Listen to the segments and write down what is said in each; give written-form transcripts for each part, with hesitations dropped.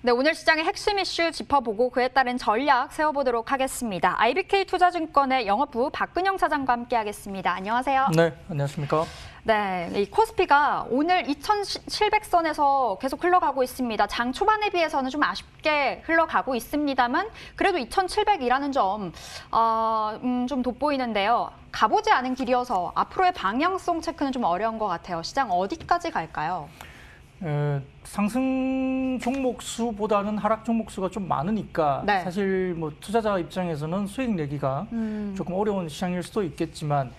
네, 오늘 시장의 핵심 이슈 짚어보고 그에 따른 전략 세워보도록 하겠습니다. IBK투자증권의 영업부 박근영 차장과 함께하겠습니다. 안녕하세요. 네, 안녕하십니까. 네, 이 코스피가 오늘 2,700선에서 계속 흘러가고 있습니다. 장 초반에 비해서는 좀 아쉽게 흘러가고 있습니다만 그래도 2,700이라는 점 좀 돋보이는데요. 가보지 않은 길이어서 앞으로의 방향성 체크는 좀 어려운 것 같아요. 시장 어디까지 갈까요? 상승 종목 수보다는 하락 종목 수가 좀 많으니까 네. 사실 뭐 투자자 입장에서는 수익 내기가 조금 어려운 시장일 수도 있겠지만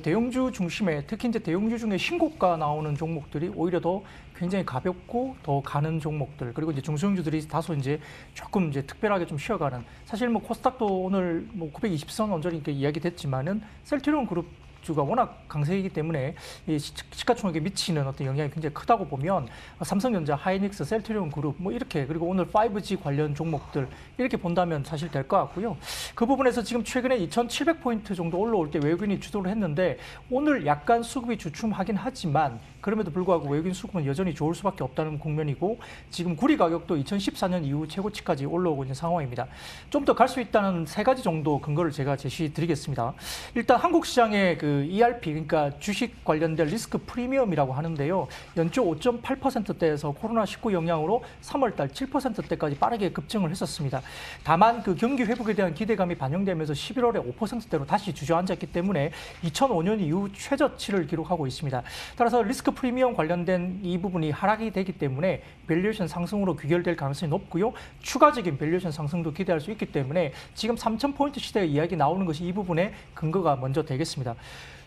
대형주 중심에 특히 이제 대형주 중에 신고가 나오는 종목들이 오히려 더 굉장히 가볍고 더 가는 종목들 그리고 이제 중소형주들이 다소 이제 조금 이제 특별하게 좀 쉬어가는 사실 뭐 코스닥도 오늘 뭐 920선 언저리 이야기됐지만은 셀트리온 그룹 주가 워낙 강세이기 때문에 이 시가총액에 미치는 어떤 영향이 굉장히 크다고 보면 삼성전자, 하이닉스, 셀트리온 그룹 뭐 이렇게 그리고 오늘 5G 관련 종목들 이렇게 본다면 사실 될 것 같고요. 그 부분에서 지금 최근에 2,700포인트 정도 올라올 때 외국인이 주도를 했는데 오늘 약간 수급이 주춤하긴 하지만 그럼에도 불구하고 외국인 수급은 여전히 좋을 수밖에 없다는 국면이고 지금 구리 가격도 2014년 이후 최고치까지 올라오고 있는 상황입니다. 좀 더 갈 수 있다는 세 가지 정도 근거를 제가 제시 드리겠습니다. 일단 한국 시장의 그 ERP 그러니까 주식 관련된 리스크 프리미엄이라고 하는데요. 연초 5.8%대에서 코로나19 영향으로 3월달 7%대까지 빠르게 급증을 했었습니다. 다만 그 경기 회복에 대한 기대감이 반영되면서 11월에 5%대로 다시 주저앉았기 때문에 2005년 이후 최저치를 기록하고 있습니다. 따라서 리스크 프리미엄 관련된 이 부분이 하락이 되기 때문에 밸류에이션 상승으로 귀결될 가능성이 높고요. 추가적인 밸류에이션 상승도 기대할 수 있기 때문에 지금 3,000포인트 시대의 이야기 나오는 것이 이 부분의 근거가 먼저 되겠습니다.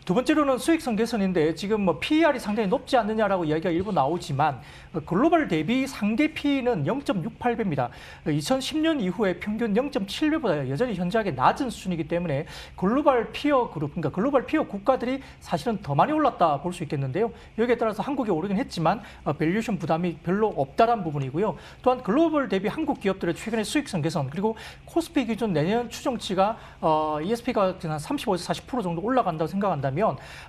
두 번째로는 수익성 개선인데 지금 뭐 PER이 상당히 높지 않느냐라고 이야기가 일부 나오지만 글로벌 대비 상대 PE는 0.68배입니다. 2010년 이후에 평균 0.7배보다 여전히 현저하게 낮은 수준이기 때문에 글로벌 피어 그룹, 그러니까 글로벌 피어 국가들이 사실은 더 많이 올랐다 볼 수 있겠는데요. 여기에 따라서 한국이 오르긴 했지만 밸류에이션 부담이 별로 없다란 부분이고요. 또한 글로벌 대비 한국 기업들의 최근의 수익성 개선 그리고 코스피 기준 내년 추정치가 ESP가 한 35에서 40% 정도 올라간다고 생각한다면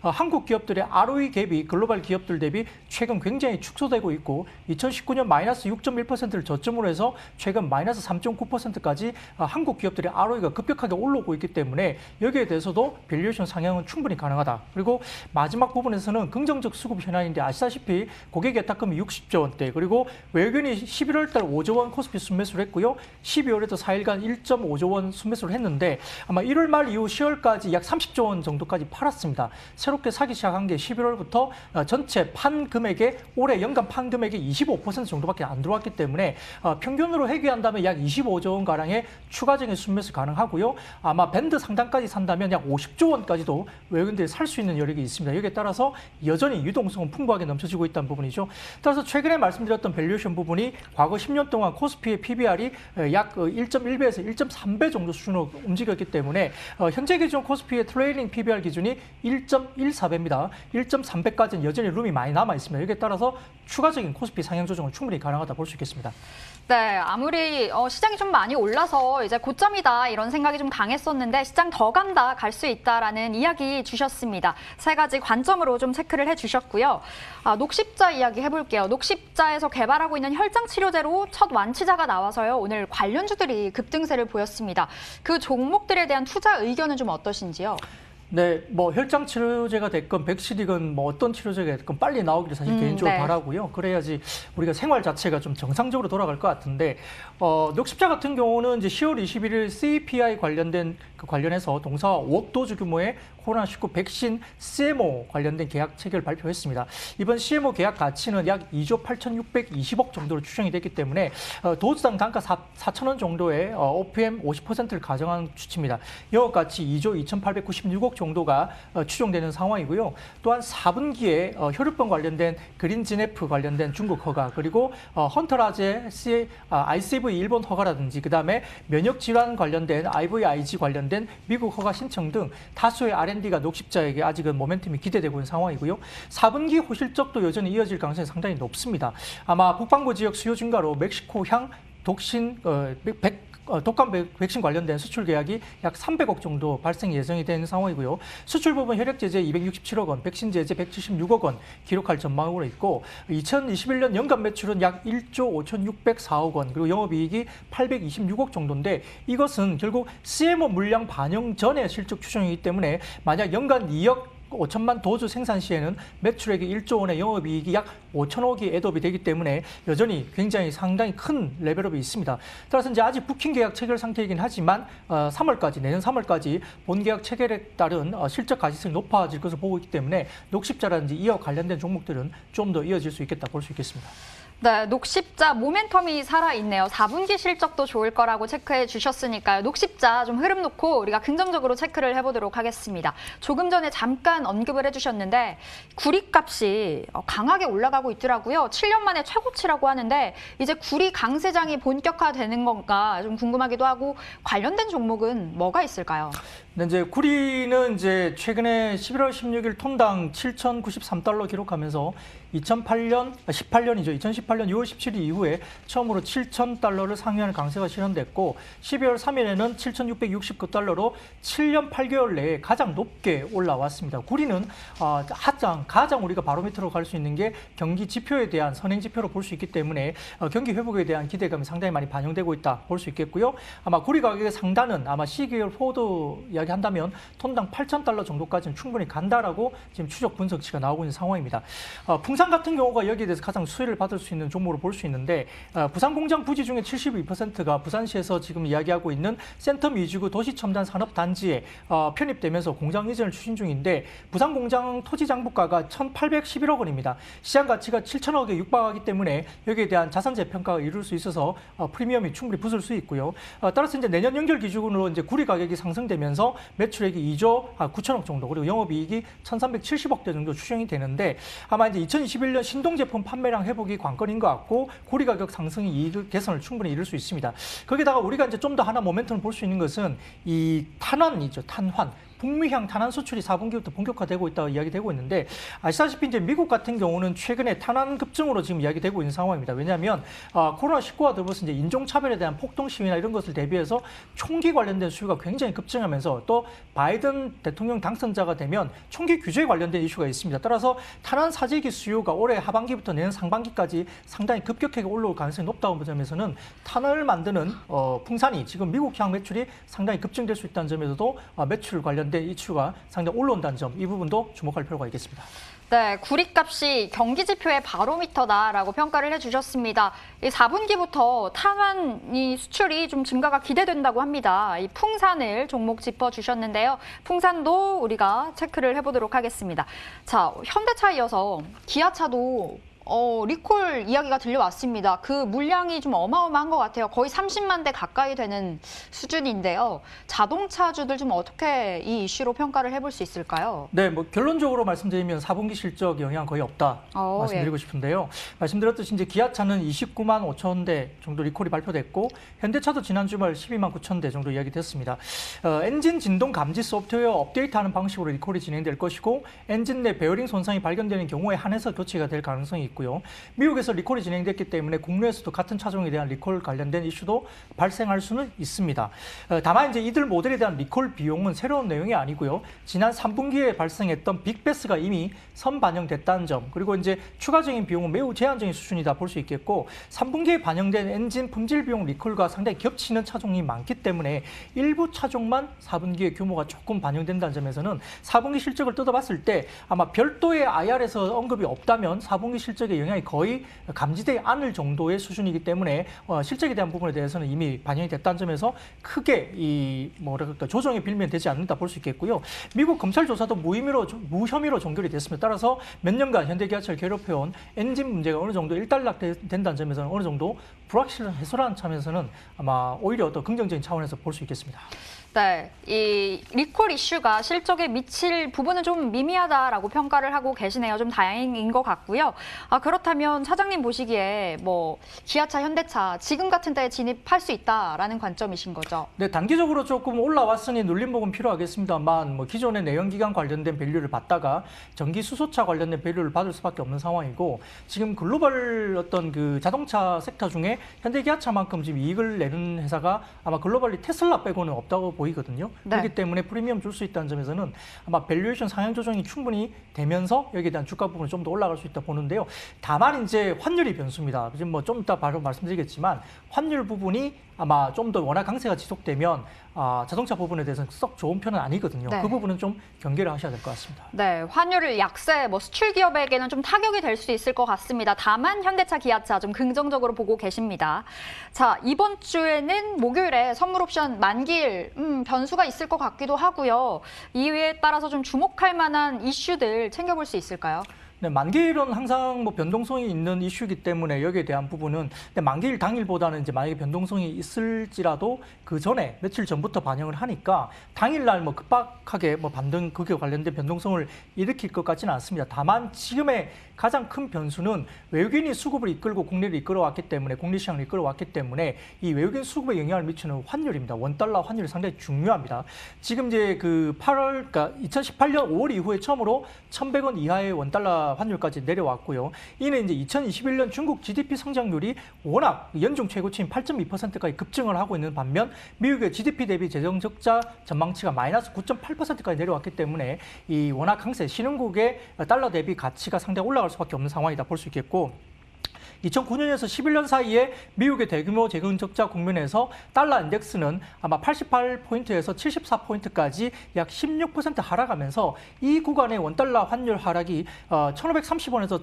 한국 기업들의 ROE 갭이 글로벌 기업들 대비 최근 굉장히 축소되고 있고 2019년 마이너스 6.1%를 저점으로 해서 최근 마이너스 3.9%까지 한국 기업들의 ROE가 급격하게 올라오고 있기 때문에 여기에 대해서도 밸류에이션 상향은 충분히 가능하다. 그리고 마지막 부분에서는 긍정적 수급 현황인데 아시다시피 고객 예탁금이 60조 원대 그리고 외국인이 11월 달 5조 원 코스피 순매수를 했고요. 12월에도 4일간 1.5조 원 순매수를 했는데 아마 1월 말 이후 10월까지 약 30조 원 정도까지 팔았습니다. 새롭게 사기 시작한 게 11월부터 전체 판 금액의 올해 연간 판 금액의 25% 정도밖에 안 들어왔기 때문에 평균으로 회귀한다면 약 25조 원 가량의 추가적인 순매수 가능하고요. 아마 밴드 상단까지 산다면 약 50조 원까지도 외국인들이 살 수 있는 여력이 있습니다. 여기에 따라서 여전히 유동성은 풍부하게 넘쳐지고 있다는 부분이죠. 따라서 최근에 말씀드렸던 밸류에이션 부분이 과거 10년 동안 코스피의 PBR이 약 1.1배에서 1.3배 정도 수준으로 움직였기 때문에 현재 기준 코스피의 트레일링 PBR 기준이 1.14배입니다. 1.3배까지는 여전히 룸이 많이 남아 있습니다. 여기에 따라서 추가적인 코스피 상향 조정은 충분히 가능하다 볼 수 있겠습니다. 네, 아무리 시장이 좀 많이 올라서 이제 고점이다 이런 생각이 좀 강했었는데 시장 더 간다, 갈 수 있다라는 이야기 주셨습니다. 세 가지 관점으로 좀 체크를 해주셨고요. 녹십자 이야기 해볼게요. 녹십자에서 개발하고 있는 혈장 치료제로 첫 완치자가 나와서요. 오늘 관련주들이 급등세를 보였습니다. 그 종목들에 대한 투자 의견은 좀 어떠신지요? 네, 뭐 혈장 치료제가 됐건 백신이건 뭐 어떤 치료제가 됐건 빨리 나오기를 사실 개인적으로 네. 바라고요. 그래야지 우리가 생활 자체가 좀 정상적으로 돌아갈 것 같은데 녹십자 같은 경우는 이제 10월 21일 CPI 관련해서 동사와 5억 도주 규모의 코로나19 백신 CMO 관련된 계약 체결을 발표했습니다. 이번 CMO 계약 가치는 약 2조 8,620억 정도로 추정이 됐기 때문에 도수당 단가 4,000원 정도의 OPM 50%를 가정한 수치입니다. 영업가치 2조 2,896억 정도가 추정되는 상황이고요. 또한 4분기에 혈우병 관련된 그린지네프 관련된 중국 허가 그리고 헌터라제 ICV 일본 허가라든지 그다음에 면역질환 관련된 IVIG 관련된 미국 허가 신청 등 다수의 R&D가 녹십자에게 아직은 모멘텀이 기대되고 있는 상황이고요. 4분기 호실적도 여전히 이어질 가능성이 상당히 높습니다. 아마 북반구 지역 수요 증가로 멕시코향 독신 독감 백신 관련된 수출 계약이 약 300억 정도 발생 예정이 된 상황이고요. 수출 부분 혈액 제재 267억 원, 백신 제재 176억 원 기록할 전망으로 있고 2021년 연간 매출은 약 1조 5,604억 원, 그리고 영업이익이 826억 정도인데 이것은 결국 CMO 물량 반영 전의 실적 추정이기 때문에 만약 연간 2억 5천만 도주 생산 시에는 매출액이 1조 원의 영업이익이 약 5천억이 애도이 되기 때문에 여전히 굉장히 상당히 큰 레벨업이 있습니다. 따라서 이제 아직 부킹 계약 체결 상태이긴 하지만 3월까지 내년 3월까지 본 계약 체결에 따른 실적 가시성이 높아질 것을 보고 있기 때문에 녹십자라든지 이와 관련된 종목들은 좀 더 이어질 수 있겠다 볼 수 있겠습니다. 네, 녹십자 모멘텀이 살아있네요. 4분기 실적도 좋을 거라고 체크해 주셨으니까요. 녹십자 좀 흐름 놓고 우리가 긍정적으로 체크를 해보도록 하겠습니다. 조금 전에 잠깐 언급을 해주셨는데 구리값이 강하게 올라가고 있더라고요. 7년 만에 최고치라고 하는데 이제 구리 강세장이 본격화되는 건가 좀 궁금하기도 하고 관련된 종목은 뭐가 있을까요? 네, 이제 구리는 이제 최근에 11월 16일 톤당 7,093달러 기록하면서 2018년이죠. 2018년 6월 17일 이후에 처음으로 7,000달러를 상회하는 강세가 실현됐고 12월 3일에는 7,669달러로 7년 8개월 내에 가장 높게 올라왔습니다. 구리는 가장 우리가 바로미터로 갈 수 있는 게 경기 지표에 대한 선행 지표로 볼 수 있기 때문에 경기 회복에 대한 기대감이 상당히 많이 반영되고 있다 볼 수 있겠고요. 아마 구리 가격의 상단은 아마 시계열 포워드 이야기한다면 톤당 8,000달러 정도까지는 충분히 간다라고 지금 추적 분석치가 나오고 있는 상황입니다. 풍산 같은 경우가 여기에 대해서 가장 수혜를 받을 수 있는 종목으로 볼 수 있는데 부산 공장 부지 중에 72%가 부산시에서 지금 이야기하고 있는 센텀 위주구 도시첨단 산업단지에 편입되면서 공장 이전을 추진 중인데 부산 공장 토지 장부가가 1,811억 원입니다. 시장 가치가 7천억에 육박하기 때문에 여기에 대한 자산 재평가가 이룰 수 있어서 프리미엄이 충분히 붙을 수 있고요. 따라서 이제 내년 연결 기준으로 이제 구리 가격이 상승되면서 매출액이 2조 9천억 정도 그리고 영업이익이 1,370억대 정도 추정이 되는데 아마 이제 2021년 신동 제품 판매량 회복이 관건인 것 같고 구리 가격 상승이 이익 개선을 충분히 이룰 수 있습니다. 거기다가 우리가 이제 좀 더 하나 모멘텀을 볼 수 있는 것은 이 탄환이죠. 탄환. 북미향 탄환 수출이 4분기부터 본격화되고 있다고 이야기되고 있는데 아시다시피 이제 미국 같은 경우는 최근에 탄환 급증으로 지금 이야기되고 있는 상황입니다. 왜냐하면 코로나19와 더불어서 이제 인종차별에 대한 폭동 시위나 이런 것을 대비해서 총기 관련된 수요가 굉장히 급증하면서 또 바이든 대통령 당선자가 되면 총기 규제 관련된 이슈가 있습니다. 따라서 탄환 사재기 수요가 올해 하반기부터 내년 상반기까지 상당히 급격하게 올라올 가능성이 높다는 점에서는 탄환을 만드는 풍산이 지금 미국향 매출이 상당히 급증될 수 있다는 점에서도 매출 관련 이슈가 상당히 올라온다는 점, 이 부분도 주목할 필요가 있겠습니다. 네, 구리값이 경기 지표의 바로미터다라고 평가를 해주셨습니다. 이 4분기부터 탄환이 수출이 좀 증가가 기대된다고 합니다. 이 풍산을 종목 짚어주셨는데요. 풍산도 우리가 체크를 해보도록 하겠습니다. 자, 현대차에 이어서 기아차도 리콜 이야기가 들려왔습니다. 그 물량이 좀 어마어마한 것 같아요. 거의 30만 대 가까이 되는 수준인데요. 자동차주들 좀 어떻게 이 이슈로 평가를 해볼 수 있을까요? 네, 뭐 결론적으로 말씀드리면 4분기 실적 영향 거의 없다 말씀드리고 싶은데요. 말씀드렸듯이 이제 기아차는 29만 5천 대 정도 리콜이 발표됐고 현대차도 지난 주말 12만 9천 대 정도 이야기됐습니다. 엔진 진동 감지 소프트웨어 업데이트하는 방식으로 리콜이 진행될 것이고 엔진 내 베어링 손상이 발견되는 경우에 한해서 교체가 될 가능성이 있고 미국에서 리콜이 진행됐기 때문에 국내에서도 같은 차종에 대한 리콜 관련된 이슈도 발생할 수는 있습니다. 다만 이제 이들 모델에 대한 리콜 비용은 새로운 내용이 아니고요. 지난 3분기에 발생했던 빅베스가 이미 선반영됐다는 점, 그리고 이제 추가적인 비용은 매우 제한적인 수준이다 볼 수 있겠고 3분기에 반영된 엔진 품질 비용 리콜과 상당히 겹치는 차종이 많기 때문에 일부 차종만 4분기에 규모가 조금 반영된다는 점에서는 4분기 실적을 뜯어봤을 때 아마 별도의 IR에서 언급이 없다면 4분기 실적의 영향이 거의 감지되지 않을 정도의 수준이기 때문에 실적에 대한 부분에 대해서는 이미 반영이 됐다는 점에서 크게 조정의 빌미는 되지 않는다 볼 수 있겠고요. 미국 검찰 조사도 무혐의로 종결이 됐습니다. 따라서 몇 년간 현대기아차를 괴롭혀온 엔진 문제가 어느 정도 일단락된다는 점에서는 어느 정도 불확실한 해소라는 점에서는 아마 오히려 더 긍정적인 차원에서 볼 수 있겠습니다. 네, 이 리콜 이슈가 실적에 미칠 부분은 좀 미미하다라고 평가를 하고 계시네요. 좀 다행인 것 같고요. 그렇다면 차장님 보시기에 뭐 기아차, 현대차 지금 같은 때에 진입할 수 있다라는 관점이신 거죠? 네, 단기적으로 조금 올라왔으니 눌림목은 필요하겠습니다만 뭐 기존의 내연기관 관련된 밸류를 받다가 전기 수소차 관련된 밸류를 받을 수밖에 없는 상황이고 지금 글로벌 어떤 그 자동차 섹터 중에 현대기아차만큼 지금 이익을 내는 회사가 아마 글로벌리 테슬라 빼고는 없다고 보이거든요. 네. 그렇기 때문에 프리미엄 줄 수 있다는 점에서는 아마 밸류에이션 상향 조정이 충분히 되면서 여기에 대한 주가 부분이 좀 더 올라갈 수 있다 보는데요. 다만 이제 환율이 변수입니다. 지금 뭐 좀 이따 바로 말씀드리겠지만 환율 부분이 아마 좀 더 워낙 강세가 지속되면 자동차 부분에 대해서는 썩 좋은 편은 아니거든요. 네. 그 부분은 좀 경계를 하셔야 될 것 같습니다. 네, 환율을 약세, 뭐 수출 기업에게는 좀 타격이 될 수 있을 것 같습니다. 다만 현대차, 기아차 좀 긍정적으로 보고 계십니다. 자, 이번 주에는 목요일에 선물 옵션 만기일 변수가 있을 것 같기도 하고요. 이에 따라서 좀 주목할 만한 이슈들 챙겨볼 수 있을까요? 네, 만기일은 항상 뭐 변동성이 있는 이슈이기 때문에 여기에 대한 부분은 근데 만기일 당일보다는 이제 만약에 변동성이 있을지라도 그 전에 며칠 전부터 반영을 하니까 당일날 뭐 급박하게 뭐 반등 그게 관련된 변동성을 일으킬 것 같지는 않습니다. 다만 지금의 가장 큰 변수는 외국인이 수급을 이끌고 국내를 이끌어왔기 때문에 국내 시장을 이끌어왔기 때문에 이 외국인 수급에 영향을 미치는 환율입니다. 원달러 환율이 상당히 중요합니다. 지금 이제 그 8월 그러니까 2018년 5월 이후에 처음으로 1,100원 이하의 원달러 환율까지 내려왔고요. 이는 이제 2021년 중국 GDP 성장률이 워낙 연중 최고치인 8.2%까지 급증을 하고 있는 반면 미국의 GDP 대비 재정 적자 전망치가 마이너스 9.8%까지 내려왔기 때문에 이 워낙 강세 신흥국의 달러 대비 가치가 상당히 올라갈 수밖에 없는 상황이다 볼 수 있겠고 2009년에서 11년 사이에 미국의 대규모 재정 적자 국면에서 달러 인덱스는 아마 88포인트에서 74포인트까지 약 16% 하락하면서 이 구간의 원달러 환율 하락이 1,530원에서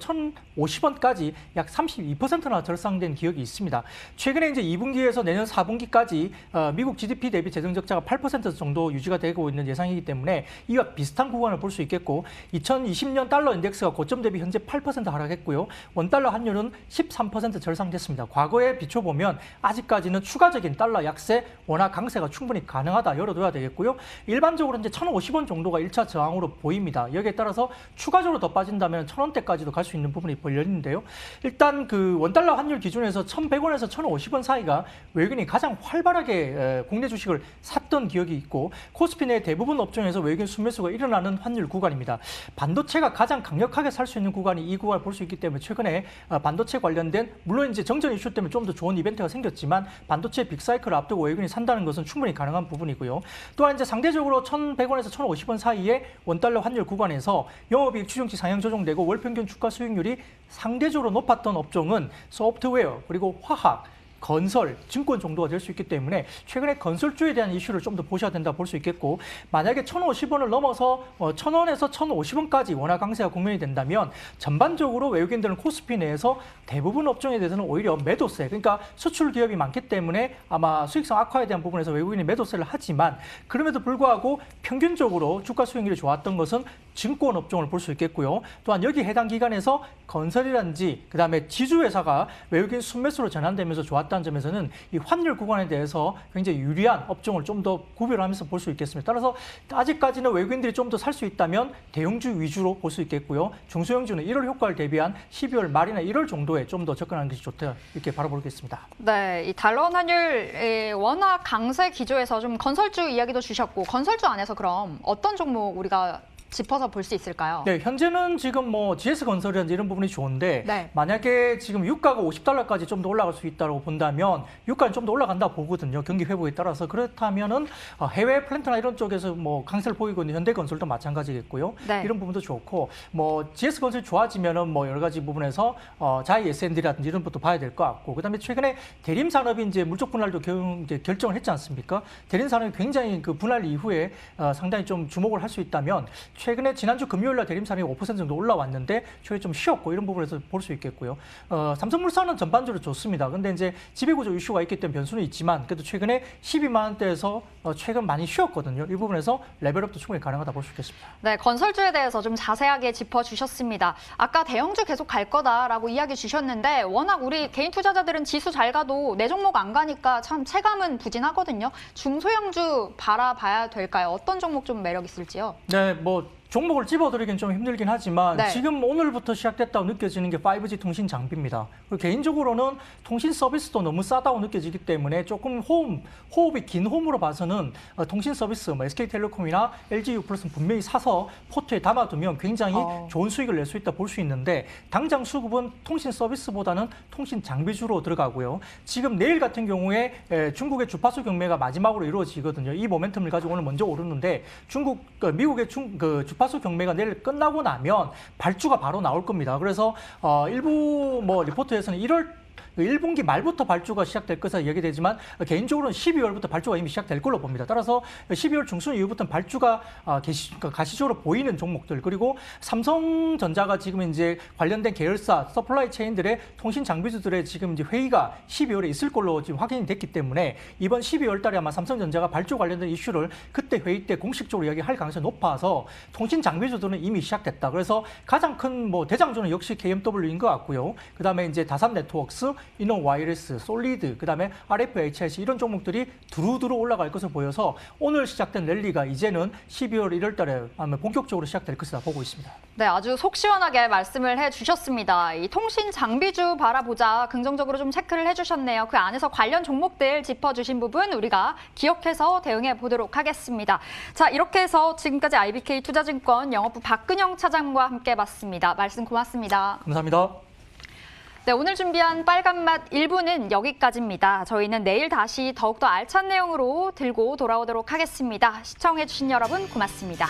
1,050원까지 약 32%나 절상된 기억이 있습니다. 최근에 이제 2분기에서 내년 4분기까지 미국 GDP 대비 재정 적자가 8% 정도 유지가 되고 있는 예상이기 때문에 이와 비슷한 구간을 볼 수 있겠고 2020년 달러 인덱스가 고점 대비 현재 8% 하락했고요. 원달러 환율은 13% 절상됐습니다. 과거에 비춰보면 아직까지는 추가적인 달러 약세, 원화 강세가 충분히 가능하다 열어둬야 되겠고요. 일반적으로 이제 1,050원 정도가 1차 저항으로 보입니다. 여기에 따라서 추가적으로 더 빠진다면 1,000원대까지도 갈 수 있는 부분이 열리는데요. 일단 그 원달러 환율 기준에서 1,100원에서 1,050원 사이가 외국인이 가장 활발하게 국내 주식을 샀던 기억이 있고 코스피 내 대부분 업종에서 외국인 순매수가 일어나는 환율 구간입니다. 반도체가 가장 강력하게 살 수 있는 구간이 이 구간을 볼 수 있기 때문에 최근에 반도체 관련된 물론 이제 정전 이슈 때문에 좀 더 좋은 이벤트가 생겼지만 반도체 빅사이클을 앞두고 외국인이 산다는 것은 충분히 가능한 부분이고요. 또한 이제 상대적으로 1,100원에서 1,050원 사이의 원달러 환율 구간에서 영업이익 추정치 상향 조정되고 월평균 주가 수익률이 상대적으로 높았던 업종은 소프트웨어 그리고 화학 건설, 증권 정도가 될 수 있기 때문에 최근에 건설주에 대한 이슈를 좀 더 보셔야 된다 볼 수 있겠고 만약에 1,050원을 넘어서 1,000원에서 1,050원까지 원화 강세가 국면이 된다면 전반적으로 외국인들은 코스피 내에서 대부분 업종에 대해서는 오히려 매도세 그러니까 수출 기업이 많기 때문에 아마 수익성 악화에 대한 부분에서 외국인이 매도세를 하지만 그럼에도 불구하고 평균적으로 주가 수익률이 좋았던 것은 증권 업종을 볼 수 있겠고요. 또한 여기 해당 기간에서 건설이라든지 그다음에 지주회사가 외국인 순매수로 전환되면서 좋았다는 점에서는 이 환율 구간에 대해서 굉장히 유리한 업종을 좀 더 구별하면서 볼 수 있겠습니다. 따라서 아직까지는 외국인들이 좀 더 살 수 있다면 대형주 위주로 볼 수 있겠고요. 중소형주는 1월 효과를 대비한 12월 말이나 1월 정도에 좀 더 접근하는 것이 좋다 이렇게 바라보겠습니다. 네, 이 달러 환율 원화 강세 기조에서 좀 건설주 이야기도 주셨고 건설주 안에서 그럼 어떤 종목 우리가 짚어서 볼 수 있을까요? 네, 현재는 지금 뭐 GS건설이라든지 이런 부분이 좋은데 네. 만약에 지금 유가가 50달러까지 좀 더 올라갈 수 있다고 본다면 유가는 좀 더 올라간다 보거든요. 경기 회복에 따라서 그렇다면은 해외 플랜트나 이런 쪽에서 뭐 강세를 보이고 있는 현대건설도 마찬가지겠고요. 네. 이런 부분도 좋고 뭐 GS건설이 좋아지면은 뭐 여러 가지 부분에서 자이 S&D라든지 이런 것도 봐야 될 것 같고 그다음에 최근에 대림 산업이 이제 물적 분할도 이제 결정을 했지 않습니까? 대림 산업이 굉장히 그 분할 이후에 상당히 좀 주목을 할 수 있다면 최근에 지난주 금요일 날 대림산이 5% 정도 올라왔는데 최근에 좀 쉬었고 이런 부분에서 볼 수 있겠고요. 삼성물산은 전반적으로 좋습니다. 근데 이제 지배구조 이슈가 있기 때문에 변수는 있지만 그래도 최근에 12만 원대에서 최근 많이 쉬었거든요. 이 부분에서 레벨업도 충분히 가능하다 볼 수 있겠습니다. 네, 건설주에 대해서 좀 자세하게 짚어주셨습니다. 아까 대형주 계속 갈 거다라고 이야기 주셨는데 워낙 우리 개인 투자자들은 지수 잘 가도 내 종목 안 가니까 참 체감은 부진하거든요. 중소형주 바라봐야 될까요? 어떤 종목 좀 매력 있을지요? 네, 뭐 종목을 집어드리긴 좀 힘들긴 하지만 네. 지금 오늘부터 시작됐다고 느껴지는 게 5G 통신 장비입니다. 그리고 개인적으로는 통신 서비스도 너무 싸다고 느껴지기 때문에 조금 호흡이 긴 호흡으로 봐서는 통신 서비스, 뭐 SK텔레콤이나 LG유플러스는 분명히 사서 포트에 담아두면 굉장히 좋은 수익을 낼 수 있다 볼 수 있는데 당장 수급은 통신 서비스보다는 통신 장비주로 들어가고요. 지금 내일 같은 경우에 중국의 주파수 경매가 마지막으로 이루어지거든요. 이 모멘텀을 가지고 오늘 먼저 오르는데 미국의 주파수 경매가 내일 끝나고 나면 발주가 바로 나올 겁니다. 그래서 일부 뭐 리포트에서는 1분기 말부터 발주가 시작될 것으로 얘기되지만 개인적으로는 12월부터 발주가 이미 시작될 걸로 봅니다. 따라서 12월 중순 이후부터는 발주가 가시적으로 보이는 종목들 그리고 삼성전자가 지금 이제 관련된 계열사 서플라이 체인들의 통신 장비주들의 지금 이제 회의가 12월에 있을 걸로 지금 확인이 됐기 때문에 이번 12월 달에 아마 삼성전자가 발주 관련된 이슈를 그때 회의 때 공식적으로 이야기할 가능성이 높아서 통신 장비주들은 이미 시작됐다. 그래서 가장 큰 뭐 대장주는 역시 KMW인 것 같고요. 그다음에 이제 다산 네트워크스 이노 와이어리스, 솔리드, 그다음에 RFHIC 이런 종목들이 두루두루 올라갈 것으로 보여서 오늘 시작된 랠리가 이제는 12월 1월 달에 아마 본격적으로 시작될 것이다 보고 있습니다. 네, 아주 속 시원하게 말씀을 해주셨습니다. 이 통신 장비주 바라보자 긍정적으로 좀 체크를 해주셨네요. 그 안에서 관련 종목들 짚어주신 부분 우리가 기억해서 대응해 보도록 하겠습니다. 자, 이렇게 해서 지금까지 IBK 투자증권 영업부 박근영 차장과 함께 봤습니다. 말씀 고맙습니다. 감사합니다. 네, 오늘 준비한 빨간맛 1부는 여기까지입니다. 저희는 내일 다시 더욱더 알찬 내용으로 들고 돌아오도록 하겠습니다. 시청해주신 여러분 고맙습니다.